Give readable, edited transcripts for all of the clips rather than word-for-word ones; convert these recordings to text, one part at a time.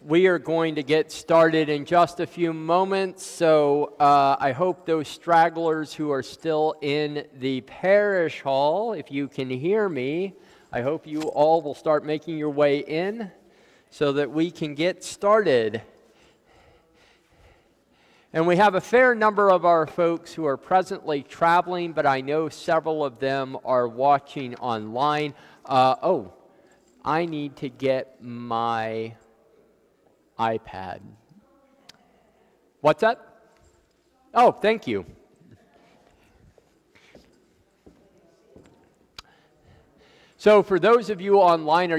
We are going to get started in just a few moments, so I hope those stragglers who are still in the parish hall, if you can hear me, I hope you all will start making your way in so that we can get started. And we have a fair number of our folks who are presently traveling, but I know several of them are watching online. I need to get my iPad. What's that? Oh, thank you. So for those of you online,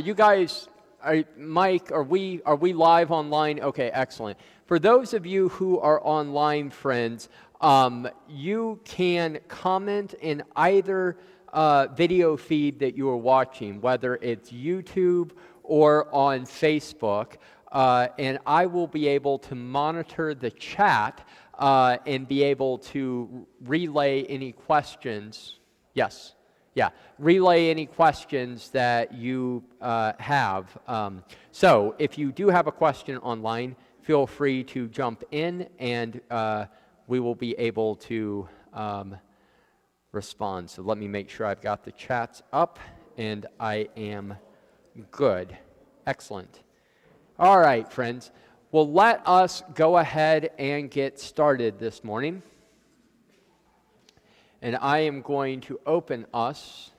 Mike, are we live online? Okay, excellent. For those of you who are online, friends, you can comment in either video feed that you are watching, whether it's YouTube or on Facebook. And I will be able to monitor the chat and be able to relay any questions. Yes, yeah, relay any questions that you have. So if you do have a question online, feel free to jump in and we will be able to respond. So let me make sure I've got the chats up and I am good. Excellent. All right, friends. Well, let us go ahead and get started this morning. And I am going to open us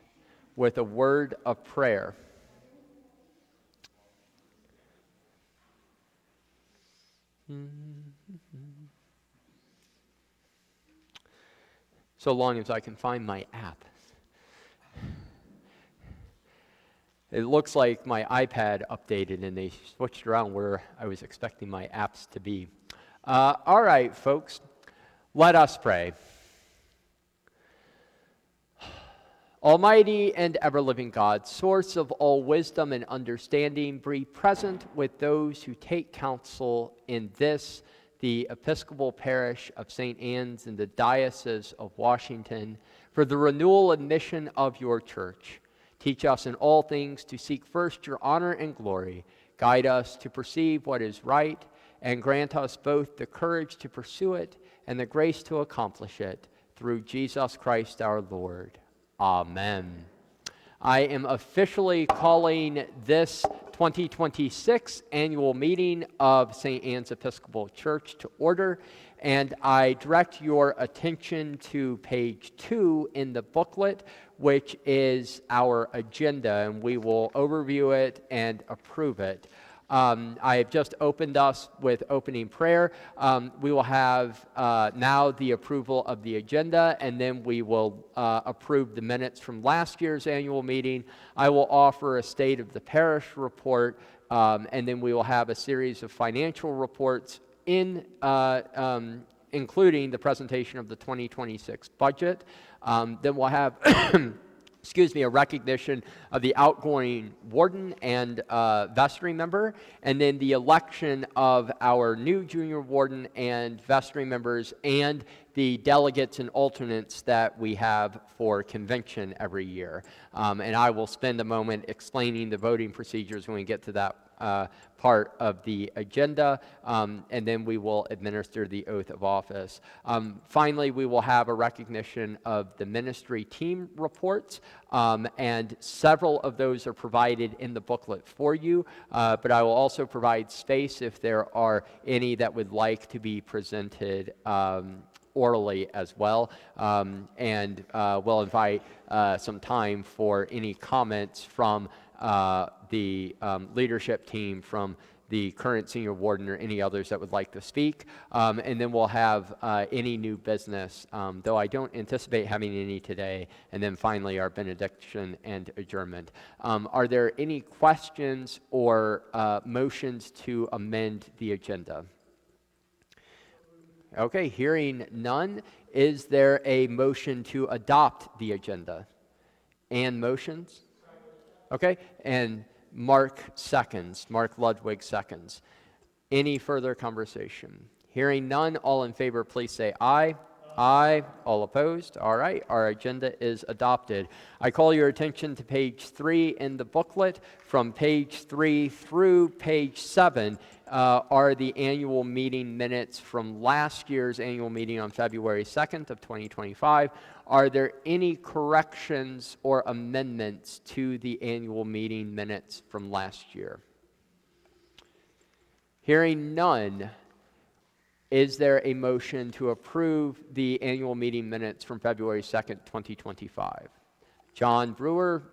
with a word of prayer. So long as I can find my app. It looks like my iPad updated and they switched around where I was expecting my apps to be. All right, folks, let us pray. Almighty and ever-living God, source of all wisdom and understanding, be present with those who take counsel in this, the Episcopal parish of St. Anne's in the Diocese of Washington, for the renewal and mission of your church. Teach us in all things to seek first your honor and glory. Guide us to perceive what is right, and grant us both the courage to pursue it and the grace to accomplish it, through Jesus Christ our Lord. Amen. I am officially calling this 2026 annual meeting of St. Anne's Episcopal Church to order, and I direct your attention to page 2 in the booklet, which is our agenda, and we will overview it and approve it. I have just opened us with opening prayer. We will have now the approval of the agenda, and then we will approve the minutes from last year's annual meeting. I will offer a state of the parish report, and then we will have a series of financial reports including the presentation of the 2026 budget. Then we'll have a recognition of the outgoing warden and vestry member, and then the election of our new junior warden and vestry members, and the delegates and alternates that we have for convention every year. And I will spend a moment explaining the voting procedures when we get to that part of the agenda, and then we will administer the oath of office. Finally, we will have a recognition of the ministry team reports, and several of those are provided in the booklet for you, but I will also provide space if there are any that would like to be presented orally as well, and we'll invite some time for any comments from the leadership team, from the current senior warden or any others that would like to speak, and then we'll have any new business, though I don't anticipate having any today, and then finally our benediction and adjournment. Are there any questions or motions to amend the agenda? Okay, hearing none, is there a motion to adopt the agenda? And motions? Okay, and Mark Ludwig seconds. Any further conversation? Hearing none, all in favor, please say aye. Aye. Aye. All opposed? All right, our agenda is adopted. I call your attention to page 3 in the booklet. From page 3 through page 7 are the annual meeting minutes from last year's annual meeting on February 2nd of 2025. Are there any corrections or amendments to the annual meeting minutes from last year? Hearing none, is there a motion to approve the annual meeting minutes from February 2nd, 2025? John Brewer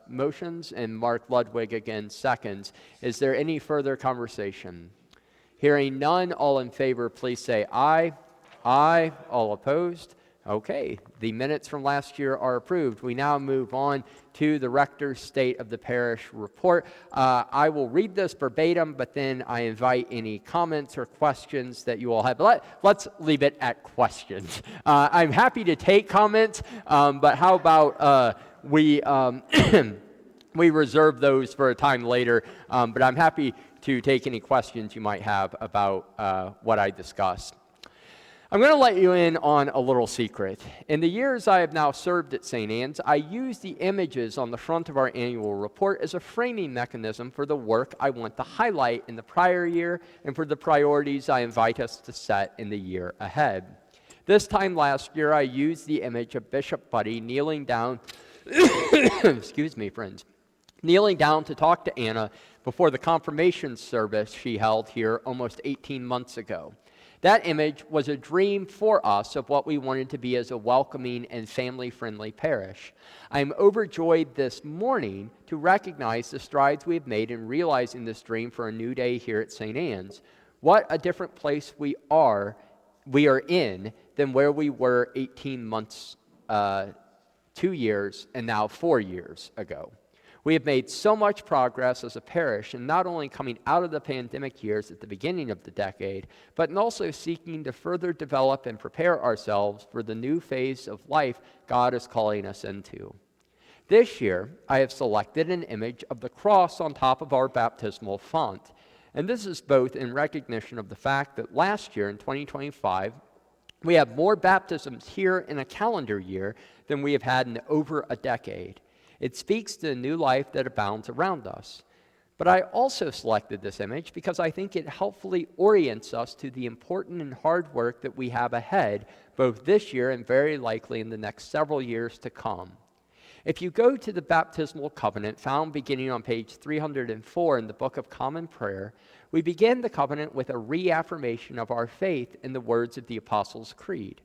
motions and Mark Ludwig again seconds. Is there any further conversation? Hearing none, all in favor, please say aye. Aye. All opposed? Okay, the minutes from last year are approved. We now move on to the rector's state of the parish report. I will read this verbatim, but then I invite any comments or questions that you all have. Let's leave it at questions. I'm happy to take comments, but how about we reserve those for a time later, but I'm happy to take any questions you might have about what I discussed. I'm going to let you in on a little secret. In the years I have now served at St. Anne's, I use the images on the front of our annual report as a framing mechanism for the work I want to highlight in the prior year and for the priorities I invite us to set in the year ahead. This time last year, I used the image of Bishop Buddy kneeling down, excuse me, friends, kneeling down to talk to Anna before the confirmation service she held here almost 18 months ago. That image was a dream for us of what we wanted to be as a welcoming and family-friendly parish. I'm overjoyed this morning to recognize the strides we have made in realizing this dream for a new day here at St. Anne's. What a different place we are in than where we were 18 months, 2 years, and now 4 years ago. We have made so much progress as a parish in not only coming out of the pandemic years at the beginning of the decade, but in also seeking to further develop and prepare ourselves for the new phase of life God is calling us into. This year, I have selected an image of the cross on top of our baptismal font. And this is both in recognition of the fact that last year, in 2025, we have more baptisms here in a calendar year than we have had in over a decade. It speaks to the new life that abounds around us. But I also selected this image because I think it helpfully orients us to the important and hard work that we have ahead, both this year and very likely in the next several years to come. If you go to the baptismal covenant found beginning on page 304 in the Book of Common Prayer, we begin the covenant with a reaffirmation of our faith in the words of the Apostles' Creed.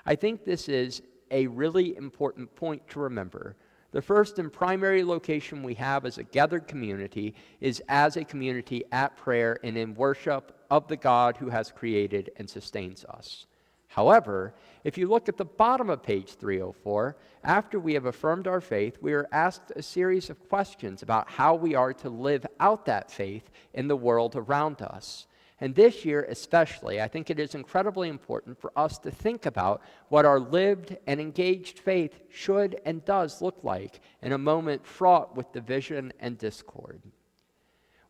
I think this is a really important point to remember. The first and primary location we have as a gathered community is as a community at prayer and in worship of the God who has created and sustains us. However, if you look at the bottom of page 304, after we have affirmed our faith, we are asked a series of questions about how we are to live out that faith in the world around us. And this year especially, I think it is incredibly important for us to think about what our lived and engaged faith should and does look like in a moment fraught with division and discord.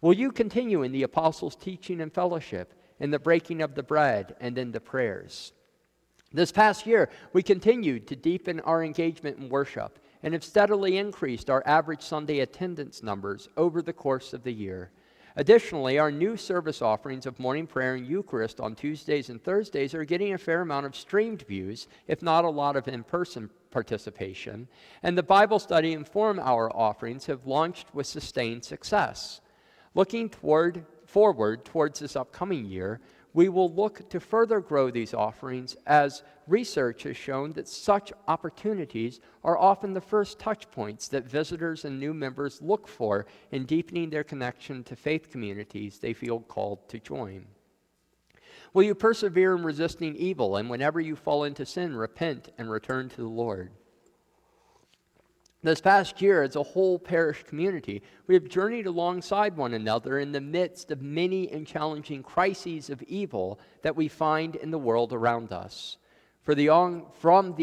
Will you continue in the apostles' teaching and fellowship, in the breaking of the bread, and in the prayers? This past year, we continued to deepen our engagement in worship and have steadily increased our average Sunday attendance numbers over the course of the year. Additionally, our new service offerings of morning prayer and Eucharist on Tuesdays and Thursdays are getting a fair amount of streamed views, if not a lot of in-person participation. And the Bible study and forum hour offerings have launched with sustained success. Looking forward towards this upcoming year, we will look to further grow these offerings as research has shown that such opportunities are often the first touch points that visitors and new members look for in deepening their connection to faith communities they feel called to join. Will you persevere in resisting evil, and whenever you fall into sin, repent and return to the Lord? This past year, as a whole parish community, we have journeyed alongside one another in the midst of many and challenging crises of evil that we find in the world around us. From the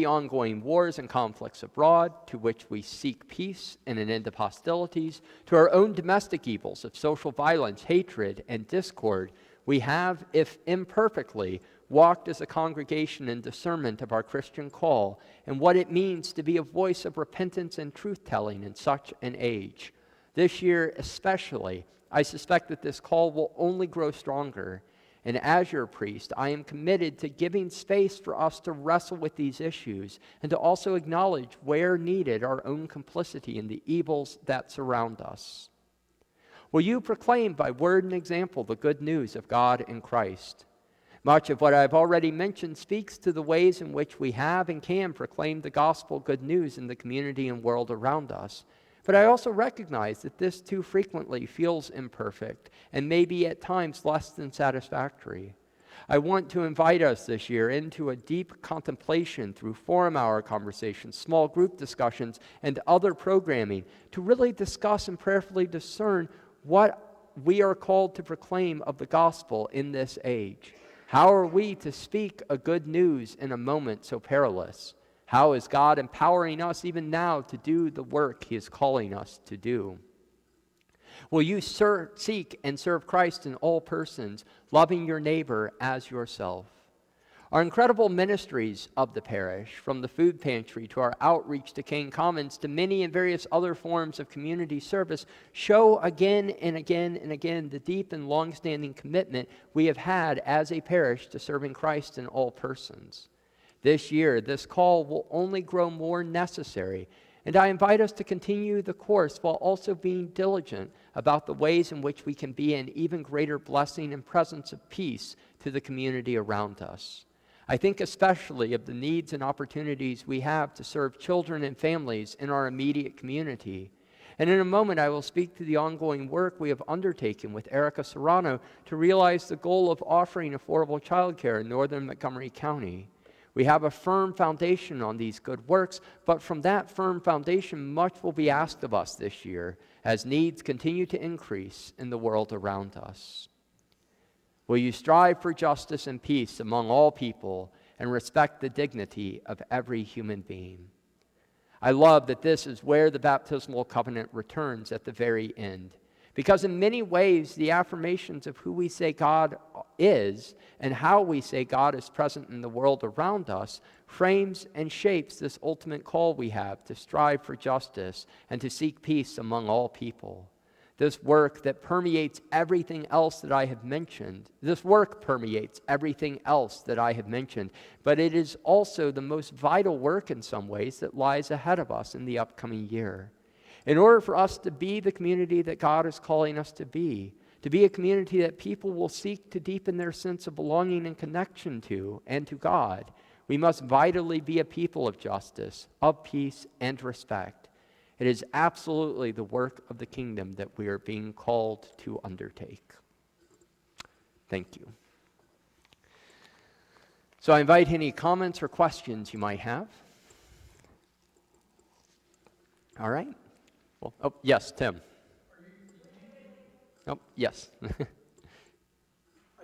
ongoing wars and conflicts abroad, to which we seek peace and an end of hostilities, to our own domestic evils of social violence, hatred, and discord, we have, if imperfectly, walked as a congregation in discernment of our Christian call and what it means to be a voice of repentance and truth-telling in such an age. This year especially, I suspect that this call will only grow stronger. And as your priest, I am committed to giving space for us to wrestle with these issues and to also acknowledge, where needed, our own complicity in the evils that surround us. Will you proclaim by word and example the good news of God in Christ? Much of what I've already mentioned speaks to the ways in which we have and can proclaim the gospel good news in the community and world around us. But I also recognize that this too frequently feels imperfect and maybe at times less than satisfactory. I want to invite us this year into a deep contemplation through forum hour conversations, small group discussions, and other programming to really discuss and prayerfully discern what we are called to proclaim of the gospel in this age. How are we to speak a good news in a moment so perilous? How is God empowering us even now to do the work He is calling us to do? Will you seek and serve Christ in all persons, loving your neighbor as yourself? Our incredible ministries of the parish, from the food pantry to our outreach to Kane Commons to many and various other forms of community service, show again and again and again the deep and long-standing commitment we have had as a parish to serving Christ in all persons. This year, this call will only grow more necessary, and I invite us to continue the course while also being diligent about the ways in which we can be an even greater blessing and presence of peace to the community around us. I think especially of the needs and opportunities we have to serve children and families in our immediate community. And in a moment, I will speak to the ongoing work we have undertaken with Erica Serrano to realize the goal of offering affordable childcare in northern Montgomery County. We have a firm foundation on these good works, but from that firm foundation, much will be asked of us this year as needs continue to increase in the world around us. Will you strive for justice and peace among all people and respect the dignity of every human being? I love that this is where the baptismal covenant returns at the very end. Because in many ways, the affirmations of who we say God is and how we say God is present in the world around us frames and shapes this ultimate call we have to strive for justice and to seek peace among all people. This work that permeates everything else that I have mentioned. This work permeates everything else that I have mentioned, but it is also the most vital work in some ways that lies ahead of us in the upcoming year. In order for us to be the community that God is calling us to be a community that people will seek to deepen their sense of belonging and connection to and to God, we must vitally be a people of justice, of peace, and respect. It is absolutely the work of the kingdom that we are being called to undertake. Thank you. So I invite any comments or questions you might have. All right. Well, oh, yes, Tim. Oh, yes. I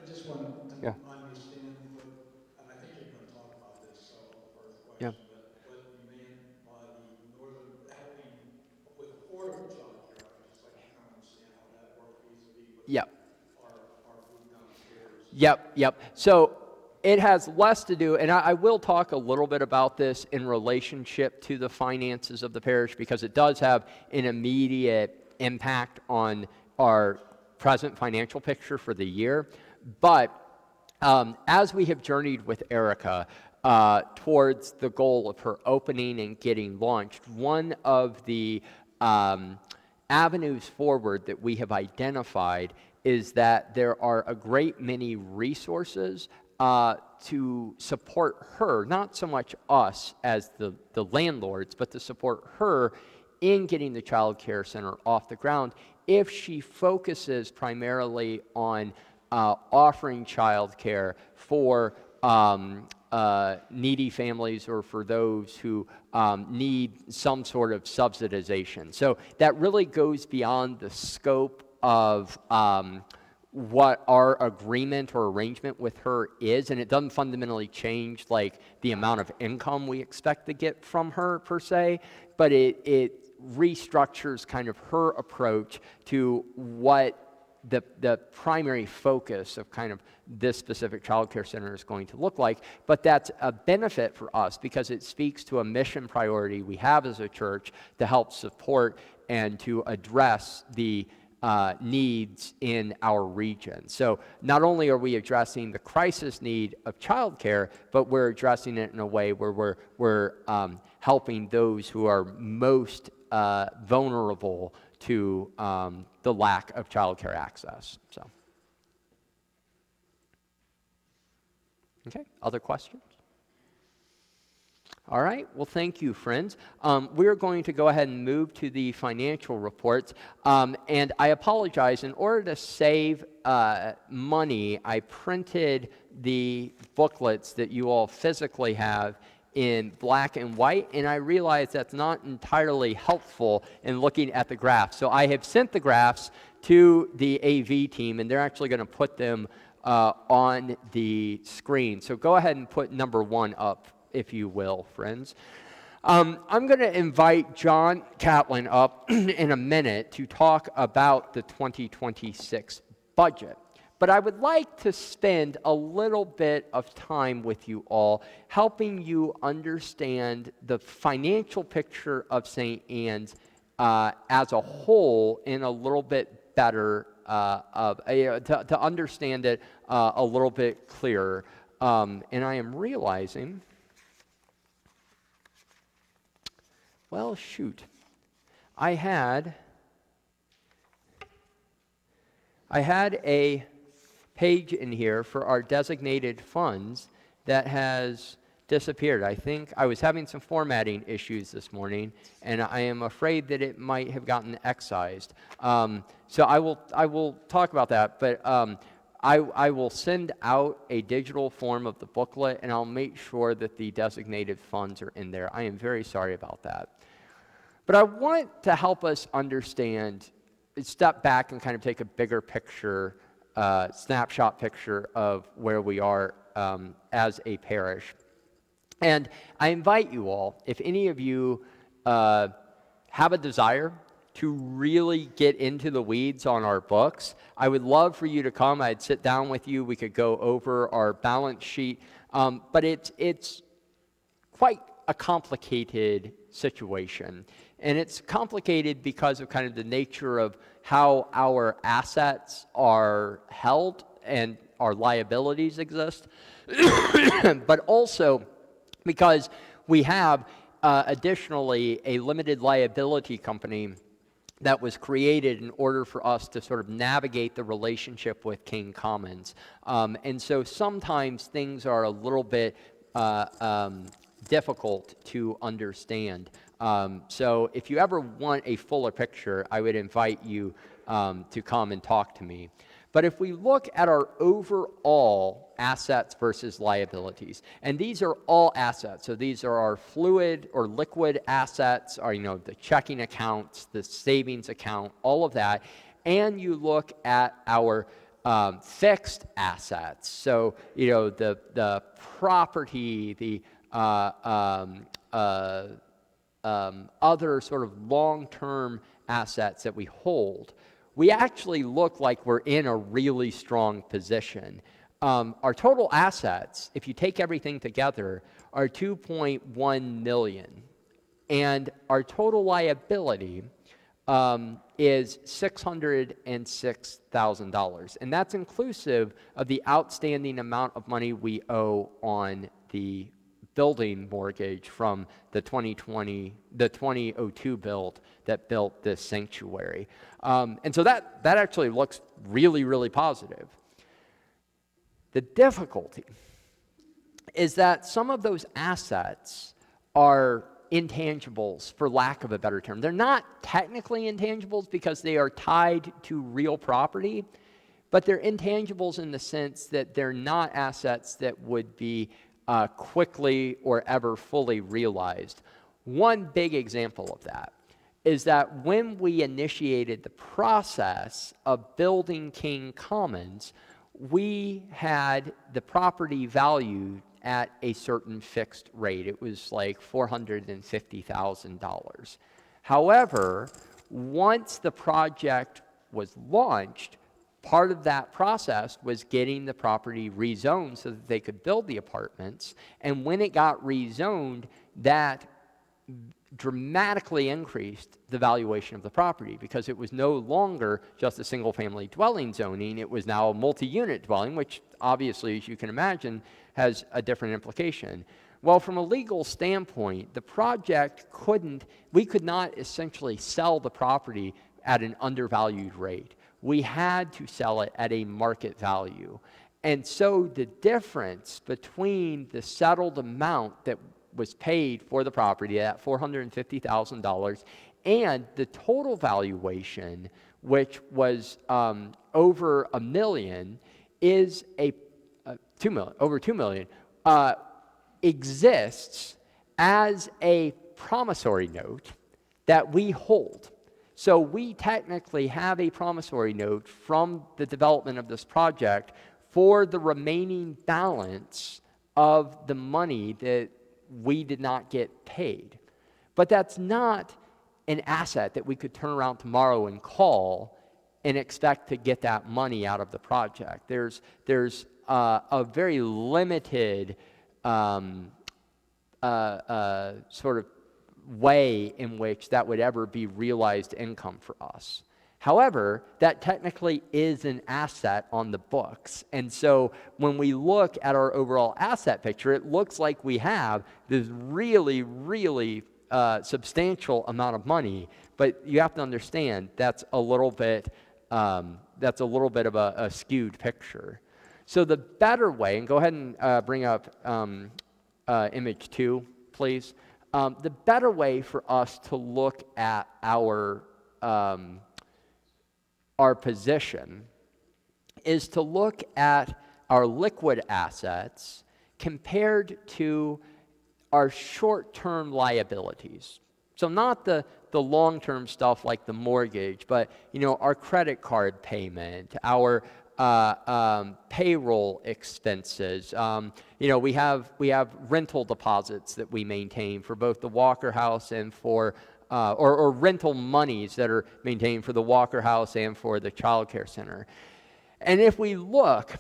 just want to understand what, and I think you're going to talk about this, so I'll defer the question, but what you meant by the northern helping with affordable childcare, I would just like to kind of understand how that worked vis-a-vis with our food downstairs. Yep. So it has less to do, and I will talk a little bit about this in relationship to the finances of the parish because it does have an immediate impact on our present financial picture for the year. But as we have journeyed with Erica towards the goal of her opening and getting launched, one of the avenues forward that we have identified is that there are a great many resources to support her, not so much us as the landlords, but to support her in getting the child care center off the ground if she focuses primarily on offering child care for needy families or for those who need some sort of subsidization. So that really goes beyond the scope of what our agreement or arrangement with her is, and it doesn't fundamentally change like the amount of income we expect to get from her per se, but it restructures kind of her approach to what the primary focus of kind of this specific child care center is going to look like, but that's a benefit for us because it speaks to a mission priority we have as a church to help support and to address the needs in our region. So not only are we addressing the crisis need of childcare, but we're addressing it in a way where we're helping those who are most vulnerable to the lack of childcare access. So, okay, other questions? All right, well, thank you, friends. We're going to go ahead and move to the financial reports. And I apologize, in order to save money, I printed the booklets that you all physically have in black and white, and I realize that's not entirely helpful in looking at the graphs. So I have sent the graphs to the AV team, and they're actually going to put them on the screen. So go ahead and put number 1 up, if you will, friends. I'm going to invite John Catlin up in a minute to talk about the 2026 budget. But I would like to spend a little bit of time with you all helping you understand the financial picture of St. Anne's as a whole in a little bit better, to understand it a little bit clearer. And I am realizing, well, shoot, I had a page in here for our designated funds that has disappeared. I think I was having some formatting issues this morning, and I am afraid that it might have gotten excised. So I will talk about that, but I will send out a digital form of the booklet, and I'll make sure that the designated funds are in there. I am very sorry about that. But I want to help us understand, step back and kind of take a bigger picture, snapshot picture of where we are as a parish. And I invite you all, if any of you have a desire to really get into the weeds on our books, I would love for you to come. I'd sit down with you. We could go over our balance sheet. But it's quite a complicated situation. And it's complicated because of kind of the nature of how our assets are held and our liabilities exist, but also because we have additionally a limited liability company that was created in order for us to sort of navigate the relationship with King Commons. And so sometimes things are a little bit difficult to understand. So if you ever want a fuller picture, I would invite you to come and talk to me. But if we look at our overall assets versus liabilities, and these are all assets, so these are our fluid or liquid assets, or the checking accounts, the savings account, all of that, and you look at our fixed assets, so the property, the other sort of long-term assets that we hold, we actually look like we're in a really strong position. Our total assets, if you take everything together, are $2.1 million. And our total liability is $606,000. And that's inclusive of the outstanding amount of money we owe on the building mortgage from the 2002 build that built this sanctuary. And so that actually looks really, really positive. The difficulty is that some of those assets are intangibles, for lack of a better term. They're not technically intangibles because they are tied to real property, but they're intangibles in the sense that they're not assets that would be quickly or ever fully realized. One big example of that is that when we initiated the process of building King Commons, we had the property valued at a certain fixed rate. It was like $450,000. However, once the project was launched, part of that process was getting the property rezoned so that they could build the apartments. And when it got rezoned, that dramatically increased the valuation of the property because it was no longer just a single-family dwelling zoning. It was now a multi-unit dwelling, which obviously, as you can imagine, has a different implication. Well, from a legal standpoint, the project we could not essentially sell the property at an undervalued rate. We had to sell it at a market value. And so the difference between the settled amount that was paid for the property at $450,000 and the total valuation, which was over $1 million, is over $2 million, exists as a promissory note that we hold. So we technically have a promissory note from the development of this project for the remaining balance of the money that we did not get paid. But that's not an asset that we could turn around tomorrow and call and expect to get that money out of the project. There's a very limited sort of way in which that would ever be realized income for us. However, that technically is an asset on the books. And so when we look at our overall asset picture, it looks like we have this really, really substantial amount of money. But you have to understand that's a little bit of a skewed picture. So the better way, and go ahead and bring up image 2, please. The better way for us to look at our position is to look at our liquid assets compared to our short-term liabilities. So not the long-term stuff like the mortgage, but our credit card payment, our payroll expenses. We have rental deposits that we maintain for both the Walker House and for or rental monies that are maintained for the Walker House and for the Child Care Center. And if we look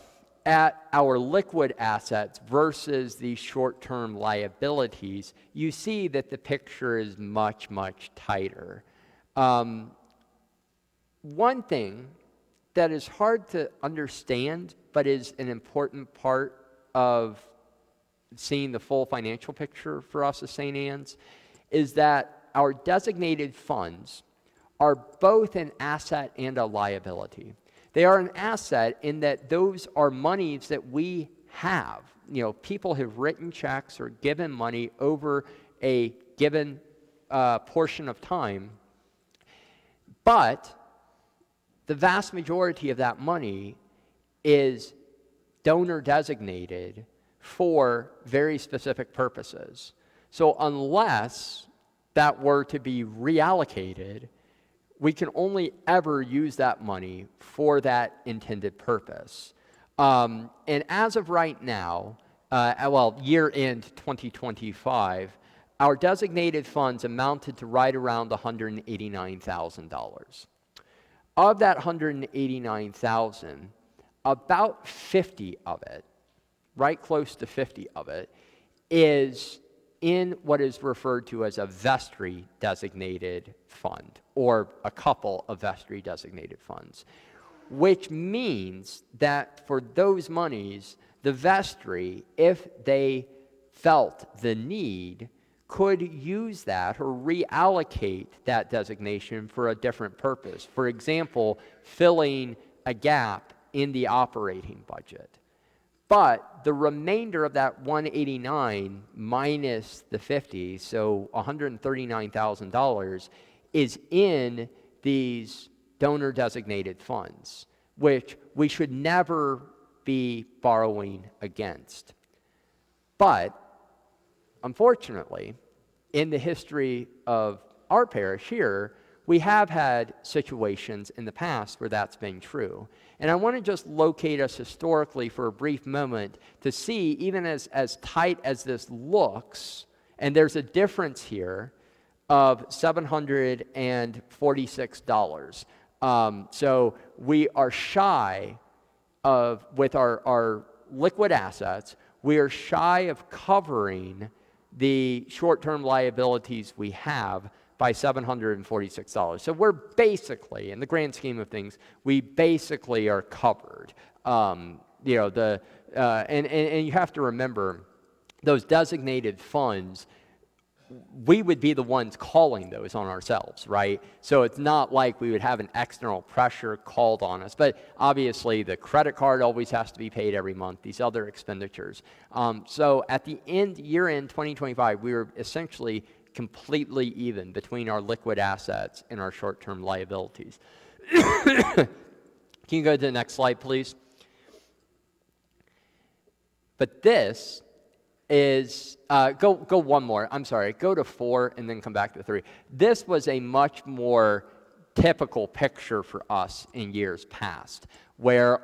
at our liquid assets versus these short-term liabilities, you see that the picture is much, much tighter. One thing that is hard to understand, but is an important part of seeing the full financial picture for us as St. Anne's, is that our designated funds are both an asset and a liability. They are an asset in that those are monies that we have. People have written checks or given money over a given portion of time, but the vast majority of that money is donor designated for very specific purposes. So unless that were to be reallocated, we can only ever use that money for that intended purpose. And as of right now, year-end 2025, our designated funds amounted to right around $189,000. Of that $189,000, about 50 of it, right close to 50 of it, is in what is referred to as a vestry designated fund, or a couple of vestry designated funds, which means that for those monies, the vestry, if they felt the need, could use that or reallocate that designation for a different purpose. For example, filling a gap in the operating budget. But the remainder of that 189 minus the 50, so $139,000, is in these donor designated funds, which we should never be borrowing against. But unfortunately, in the history of our parish here, we have had situations in the past where that's been true. And I want to just locate us historically for a brief moment to see, even as tight as this looks, and there's a difference here of $746. So we are shy of, with our liquid assets, we are shy of covering the short-term liabilities we have by $746. So we're basically, in the grand scheme of things, we basically are covered. And you have to remember, those designated funds, we would be the ones calling those on ourselves, right? So it's not like we would have an external pressure called on us. But obviously, the credit card always has to be paid every month, these other expenditures. So at the year-end 2025, we were essentially completely even between our liquid assets and our short-term liabilities. Can you go to the next slide, please? But this is, go one more, I'm sorry, go to 4 and then come back to 3. This was a much more typical picture for us in years past, where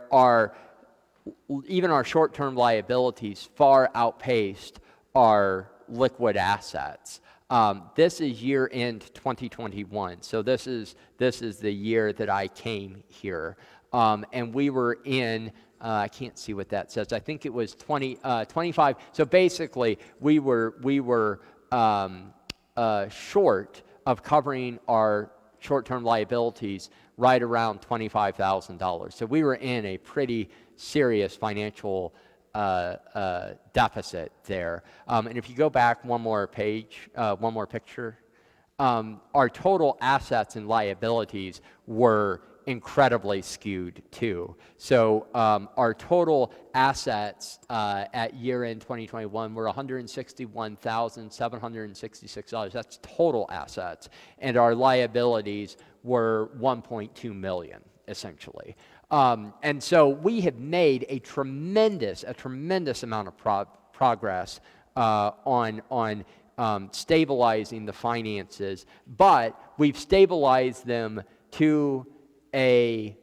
even our short-term liabilities far outpaced our liquid assets. This is year-end 2021, so this is the year that I came here, and we were in, I can't see what that says. I think it was 25. So basically, we were short of covering our short-term liabilities right around $25,000. So we were in a pretty serious financial deficit there. And if you go back one more page, one more picture, our total assets and liabilities were incredibly skewed too. So our total assets at year-end 2021 were $161,766. That's total assets. And our liabilities were $1.2 million, essentially. And so we have made a tremendous amount of progress on stabilizing the finances, but we've stabilized them to a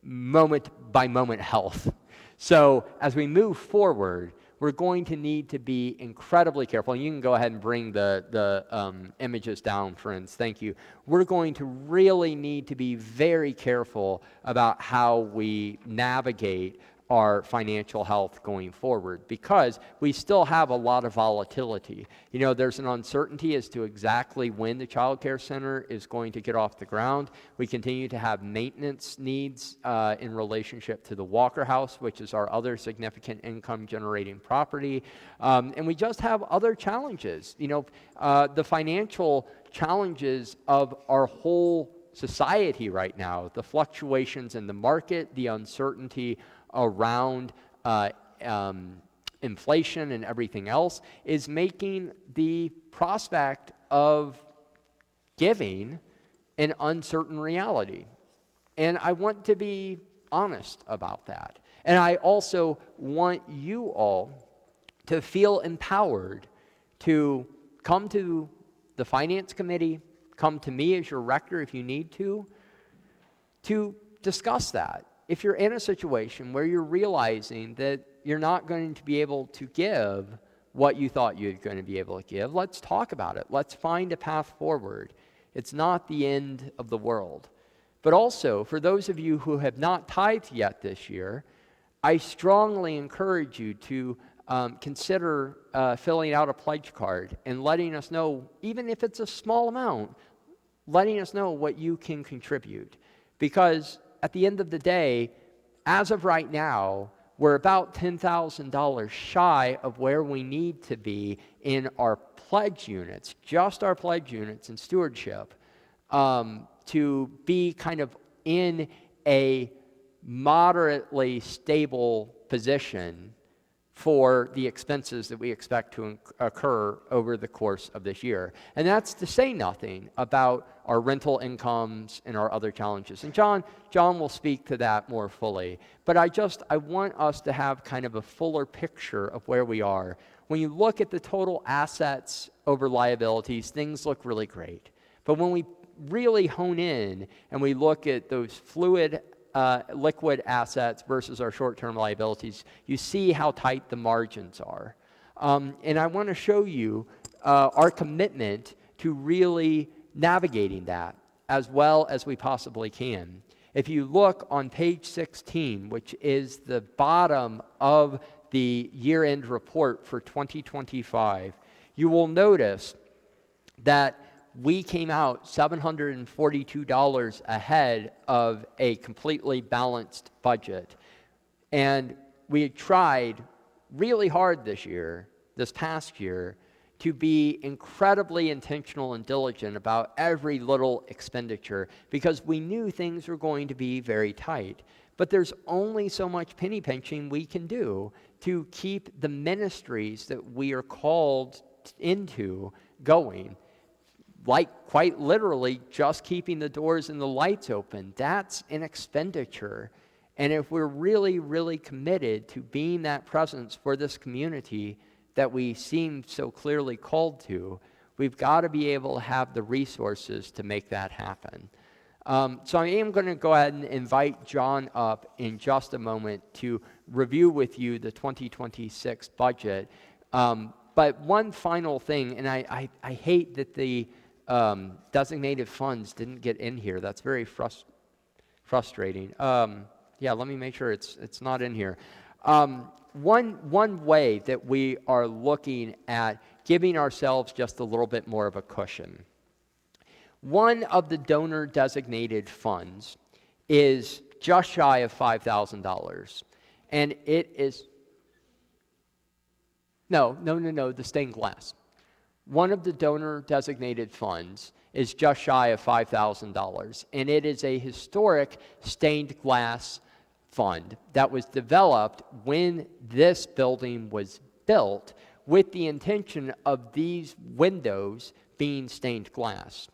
moment-by-moment health. So as we move forward, we're going to need to be incredibly careful. And you can go ahead and bring the images down, friends. Thank you. We're going to really need to be very careful about how we navigate our financial health going forward, because we still have a lot of volatility. You know, there's an uncertainty as to exactly when the child care center is going to get off the ground. We continue to have maintenance needs in relationship to the Walker House, which is our other significant income generating property. And we just have other challenges. You know, the financial challenges of our whole society right now, the fluctuations in the market, the uncertainty around inflation and everything else, is making the prospect of giving an uncertain reality. And I want to be honest about that. And I also want you all to feel empowered to come to the Finance Committee, come to me as your rector if you need to discuss that. If you're in a situation where you're realizing that you're not going to be able to give what you thought you were going to be able to give, let's talk about it. Let's find a path forward. It's not the end of the world. But also, for those of you who have not tithed yet this year, I strongly encourage you to consider filling out a pledge card and letting us know, even if it's a small amount, letting us know what you can contribute. Because at the end of the day, as of right now, we're about $10,000 shy of where we need to be in our pledge units, just our pledge units and stewardship, to be kind of in a moderately stable position for the expenses that we expect to occur over the course of this year. And that's to say nothing about our rental incomes and our other challenges. And John will speak to that more fully. But I want us to have kind of a fuller picture of where we are. When you look at the total assets over liabilities, things look really great. But when we really hone in and we look at those fluid liquid assets versus our short-term liabilities, you see how tight the margins are. And I want to show you our commitment to really navigating that. as well as we possibly can. If you look on page 16, which is the bottom of the year-end report for 2025, you will notice that we came out $742 ahead of a completely balanced budget. And we tried really hard this past year, to be incredibly intentional and diligent about every little expenditure because we knew things were going to be very tight. But there's only so much penny pinching we can do to keep the ministries that we are called into going. Like quite literally just keeping the doors and the lights open. That's an expenditure. And if we're really, really committed to being that presence for this community that we seem so clearly called to, we've got to be able to have the resources to make that happen. So I am going to go ahead and invite John up in just a moment to review with you the 2026 budget. But one final thing, and I hate that the designated funds didn't get in here. That's very frustrating. Yeah, let me make sure it's not in here. One way that we are looking at giving ourselves just a little bit more of a cushion. One of the donor designated funds is just shy of $5,000. And it is, no, the stained glass. One of the donor designated funds is just shy of $5,000. And it is a historic stained glass fund that was developed when this building was built with the intention of these windows being stained glass.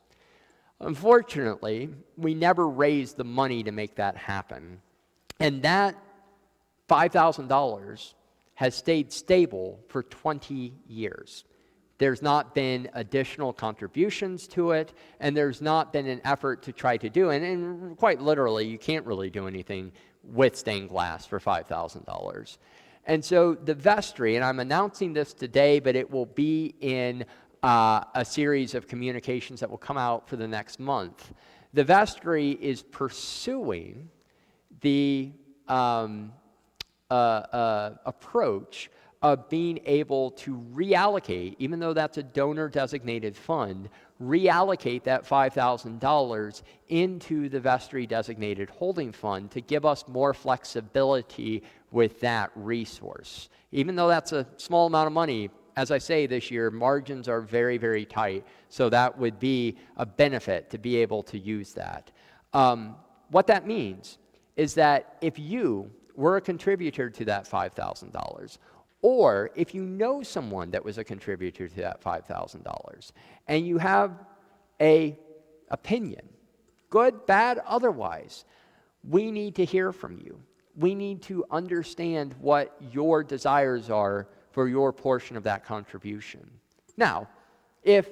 Unfortunately, we never raised the money to make that happen. And that $5,000 has stayed stable for 20 years. There's not been additional contributions to it, and there's not been an effort to try to do it. And quite literally, you can't really do anything with stained glass for $5,000. And so the vestry, and I'm announcing this today, but it will be in a series of communications that will come out for the next month. The vestry is pursuing the approach of being able to reallocate, even though that's a donor-designated fund, reallocate that $5,000 into the vestry-designated holding fund to give us more flexibility with that resource. Even though that's a small amount of money, as I say this year, margins are very, very tight, so that would be a benefit to be able to use that. What that means is that if you were a contributor to that $5,000, or if you know someone that was a contributor to that $5,000, and you have an opinion, good, bad, otherwise, we need to hear from you. We need to understand what your desires are for your portion of that contribution. Now, if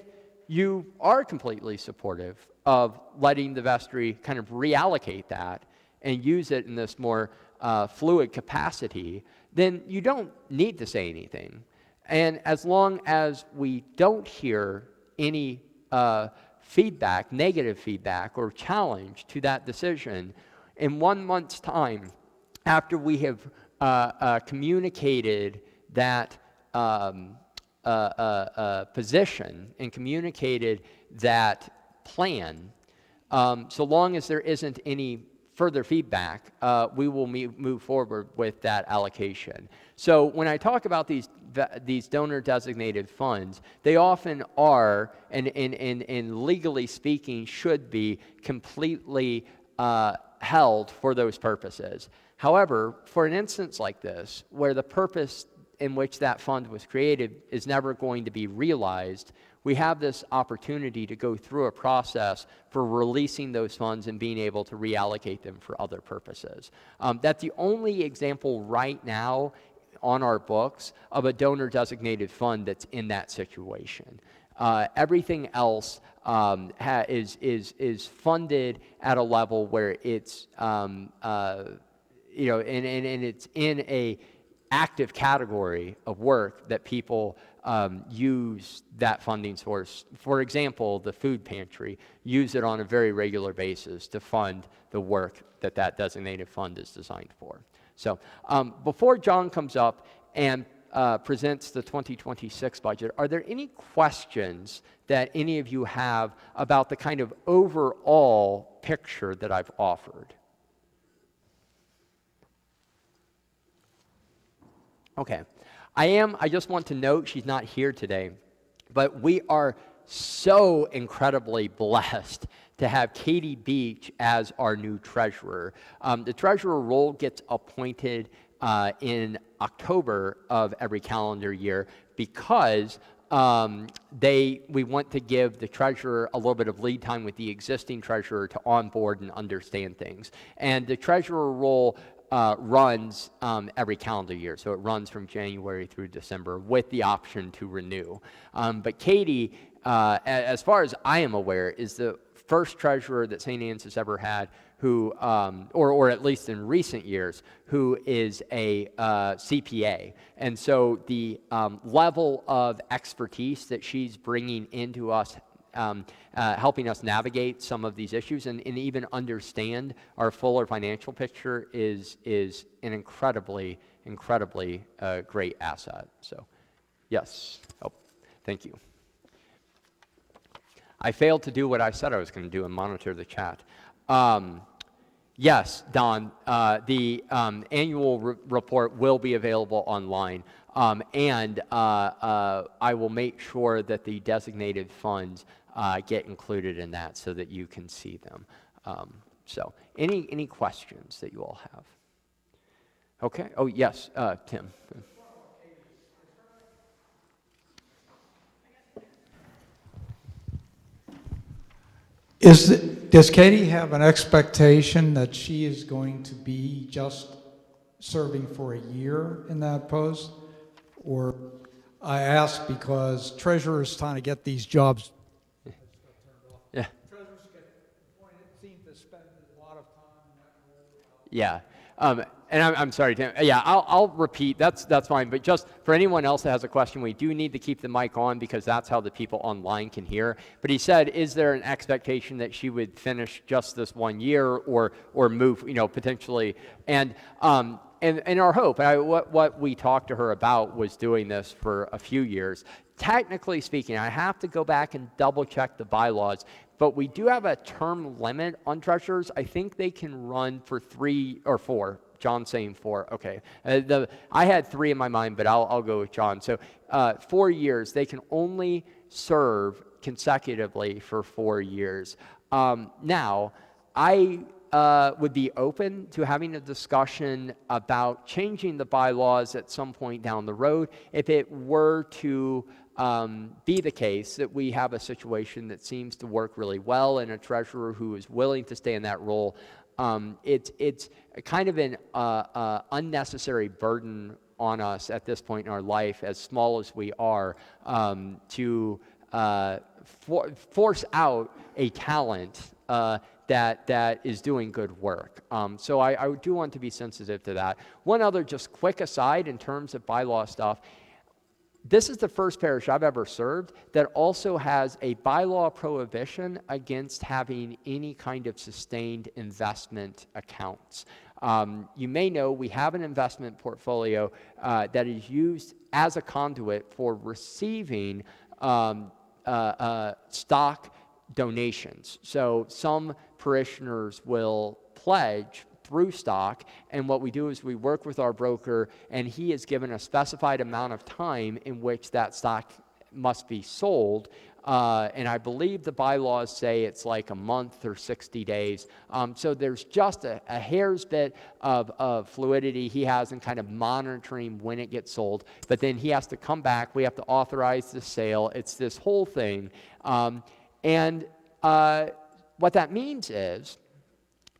you are completely supportive of letting the vestry kind of reallocate that and use it in this more fluid capacity, then you don't need to say anything. And as long as we don't hear any feedback, negative feedback or challenge to that decision, in 1 month's time, after we have communicated that position and communicated that plan, so long as there isn't any further feedback, we will move forward with that allocation. So when I talk about these donor-designated funds, they often are, and legally speaking, should be completely held for those purposes. However, for an instance like this, where the purpose in which that fund was created is never going to be realized, we have this opportunity to go through a process for releasing those funds and being able to reallocate them for other purposes. That's the only example right now on our books of a donor-designated fund that's in that situation. Everything else is funded at a level where it's and it's in active category of work that people use that funding source. For example, the food pantry, use it on a very regular basis to fund the work that that designated fund is designed for. So before John comes up and presents the 2026 budget, are there any questions that any of you have about the kind of overall picture that I've offered? Okay. I just want to note she's not here today, but we are so incredibly blessed to have Katie Beach as our new treasurer. The treasurer role gets appointed in October of every calendar year because we want to give the treasurer a little bit of lead time with the existing treasurer to onboard and understand things. And the treasurer role runs every calendar year, so it runs from January through December with the option to renew. But Katie, as far as I am aware, is the first treasurer that St. Anne's has ever had who, or at least in recent years, who is a CPA. And so the level of expertise that she's bringing into us, helping us navigate some of these issues and even understand our fuller financial picture is an incredibly great asset. So, yes. Oh, thank you. I failed to do what I said I was going to do and monitor the chat. Yes, Don, the annual report will be available online, and I will make sure that the designated funds get included in that so that you can see them. So, any questions that you all have? Okay. Oh, yes, Tim. Does Katie have an expectation that she is going to be just serving for a year in that post? Or I ask because treasurers trying to get these jobs. Yeah. Treasurers seem to spend a lot of time in that role. Yeah. And I'm sorry, Tim. Yeah, I'll repeat. That's fine. But just for anyone else that has a question, we do need to keep the mic on because that's how the people online can hear. But he said, is there an expectation that she would finish just this 1 year or move, potentially? And our hope, what we talked to her about was doing this for a few years. Technically speaking, I have to go back and double check the bylaws, but we do have a term limit on treasurers. I think they can run for 3 or 4. John's saying 4. Okay. I had 3 in my mind, but I'll go with John. So 4 years. They can only serve consecutively for 4 years. Now, I would be open to having a discussion about changing the bylaws at some point down the road if it were to be the case that we have a situation that seems to work really well and a treasurer who is willing to stay in that role. It's kind of an unnecessary burden on us at this point in our life, as small as we are, to force out a talent that is doing good work. So I do want to be sensitive to that. One other just quick aside in terms of bylaw stuff. This is the first parish I've ever served that also has a bylaw prohibition against having any kind of sustained investment accounts. You may know we have an investment portfolio that is used as a conduit for receiving stock donations. So some parishioners will pledge through stock, and what we do is we work with our broker, and he is given a specified amount of time in which that stock must be sold, and I believe the bylaws say it's like a month or 60 days. So there's just a hair's bit of fluidity he has in kind of monitoring when it gets sold, but then he has to come back, we have to authorize the sale, it's this whole thing. And what that means is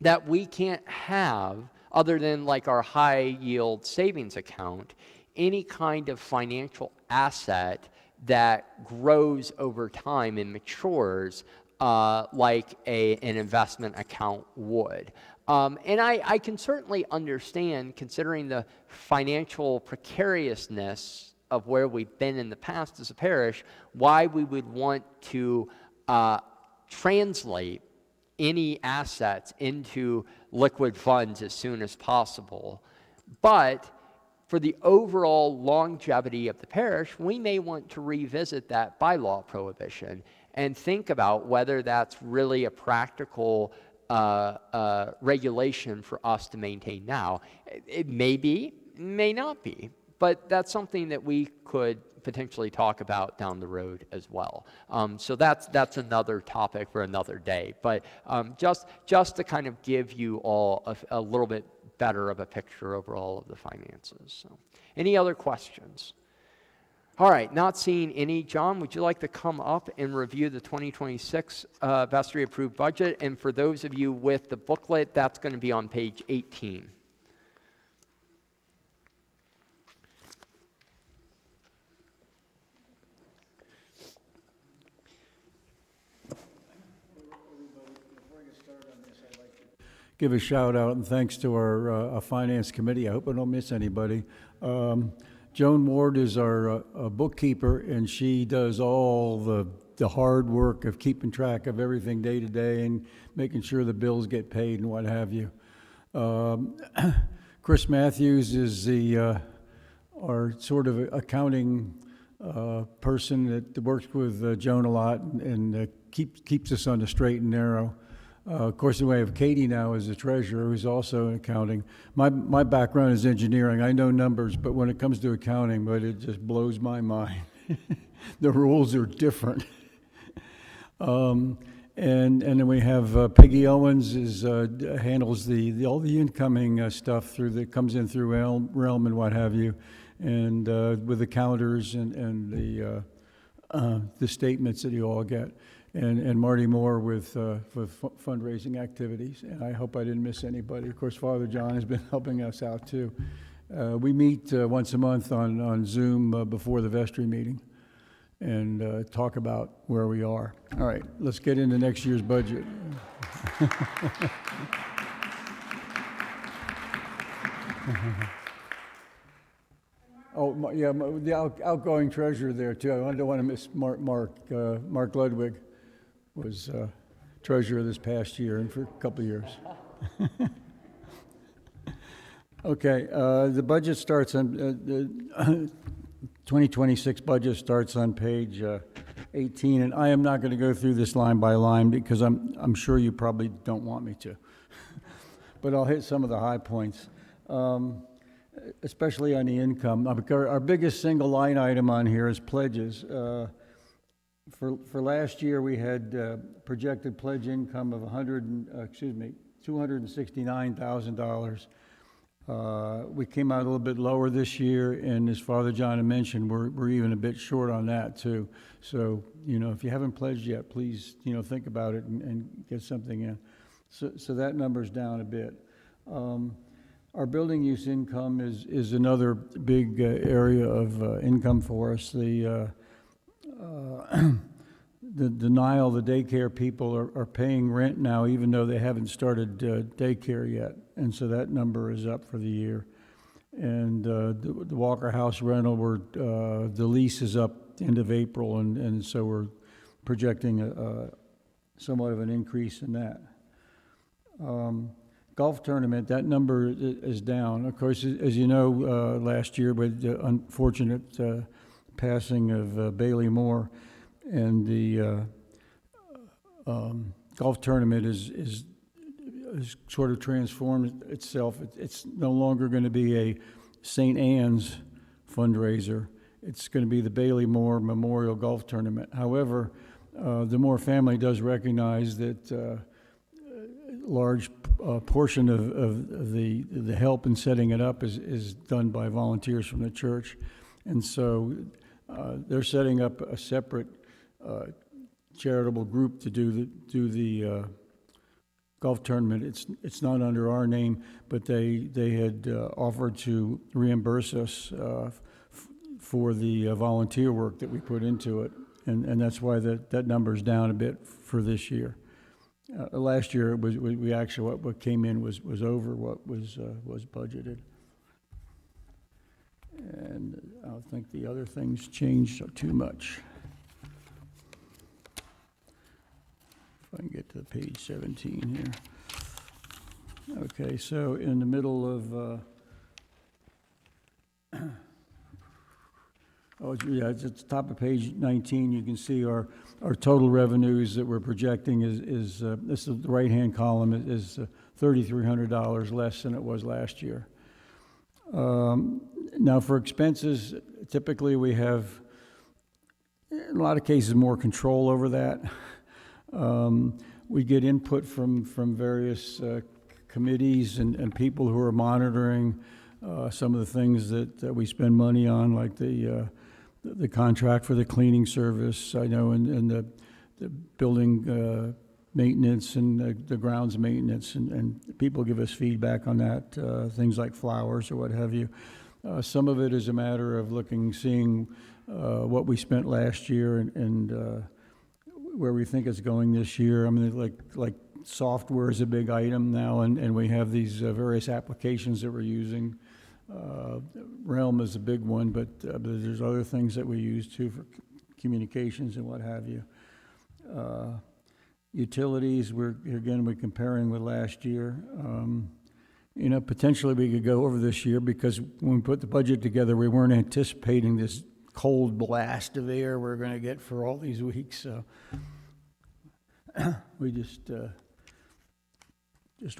that we can't have, other than like our high yield savings account, any kind of financial asset that grows over time and matures like an investment account would. And I can certainly understand, considering the financial precariousness of where we've been in the past as a parish, why we would want to translate any assets into liquid funds as soon as possible. But for the overall longevity of the parish, we may want to revisit that bylaw prohibition and think about whether that's really a practical regulation for us to maintain now. It may be, may not be, but that's something that we could potentially talk about down the road as well. So that's another topic for another day. But just to kind of give you all a little bit better of a picture overall of the finances. So, any other questions? All right, not seeing any. John, would you like to come up and review the 2026 vestry approved budget? And for those of you with the booklet, that's going to be on page 18. Give a shout out and thanks to our finance committee. I hope I don't miss anybody. Joan Ward is our bookkeeper, and she does all the hard work of keeping track of everything day to day and making sure the bills get paid and what have you. Chris Matthews is our sort of accounting person that works with Joan a lot and keeps us on the straight and narrow. Of course, we have Katie now as the treasurer, who's also in accounting. My background is engineering. I know numbers, but when it comes to accounting, but it just blows my mind. The rules are different. And then we have Peggy Owens handles all the incoming stuff that comes in through Realm and what have you, and with the calendars and the statements that you all get. And Marty Moore with fundraising activities. And I hope I didn't miss anybody. Of course, Father John has been helping us out too. We meet once a month on Zoom before the vestry meeting and talk about where we are. All right, let's get into next year's budget. Oh, yeah, the outgoing treasurer there too. I don't want to miss Mark Ludwig. Was treasurer this past year and for a couple of years. Okay, the budget starts on, the 2026 budget starts on page 18, and I am not going to go through this line by line because I'm sure you probably don't want me to. But I'll hit some of the high points, especially on the income. Our biggest single line item on here is pledges. For last year, we had projected pledge income of $269,000. We came out a little bit lower this year, and as Father John had mentioned, we're even a bit short on that too. So, if you haven't pledged yet, please, think about it and get something in. So that number's down a bit. Our building use income is another big area of income for us. The denial, the daycare people are paying rent now, even though they haven't started daycare yet, and so that number is up for the year. And the Walker House rental, the lease is up end of April, and so we're projecting somewhat of an increase in that. Golf tournament, that number is down. Of course, as you know, last year with the unfortunate passing of Bailey Moore, and the golf tournament is sort of transformed itself. It's no longer going to be a St. Anne's fundraiser. It's going to be the Bailey Moore Memorial Golf Tournament. However, the Moore family does recognize that a large portion of the help in setting it up is done by volunteers from the church, and so they're setting up a separate charitable group to do the golf tournament. It's not under our name, but they had offered to reimburse us for the volunteer work that we put into it. and that's why that number's down a bit for this year. Last year, it was, we actually, what came in was over what was budgeted. And I don't think the other things changed too much. If I can get to page 17 here. Okay, so in the middle of, it's at the top of page 19, you can see our total revenues that we're projecting is this is the right-hand column is $3,300 less than it was last year. Now for expenses, typically we have, in a lot of cases, more control over that. We get input from various committees and people who are monitoring some of the things that we spend money on, like the contract for the cleaning service, I know, and the building maintenance and the grounds maintenance, and people give us feedback on that, things like flowers or what have you. Some of it is a matter of seeing what we spent last year and where we think it's going this year. I mean, like software is a big item now, and we have these various applications that we're using. Realm is a big one, but there's other things that we use too for communications and what have you. Utilities, we're comparing with last year. Potentially we could go over this year because when we put the budget together, we weren't anticipating this cold blast of air we're going to get for all these weeks. So we just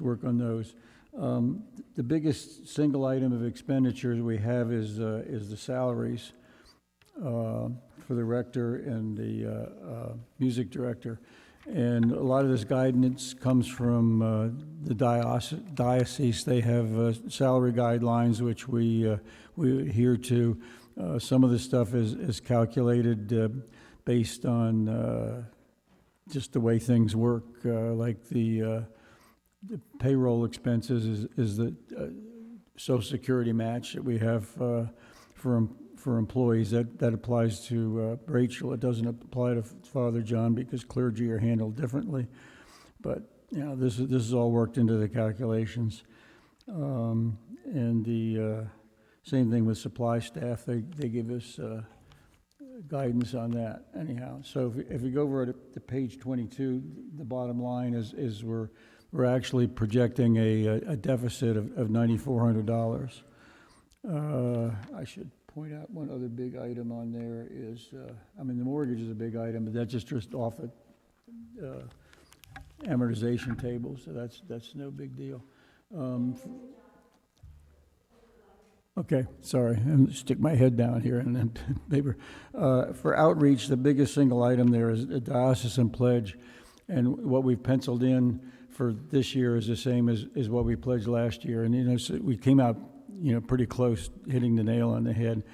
work on those. The biggest single item of expenditures we have is the salaries for the rector and the music director. And a lot of this guidance comes from the diocese. They have salary guidelines which we adhere to. Some of the stuff is calculated based on just the way things work, like the payroll expenses is the Social Security match that we have for employees. That applies to Rachel. It doesn't apply to Father John because clergy are handled differently. But this is all worked into the calculations. And the same thing with supply staff. They give us guidance on that anyhow. So if we go over to page 22, the bottom line is we're actually projecting a deficit of $9,400. I should point out one other big item on there is, the mortgage is a big item, but that's just off the amortization table, so that's no big deal. Okay, sorry, I'm gonna stick my head down here and then paper. For outreach, the biggest single item there is a diocesan pledge, and what we've penciled in for this year is the same as what we pledged last year, and so we came out pretty close, hitting the nail on the head.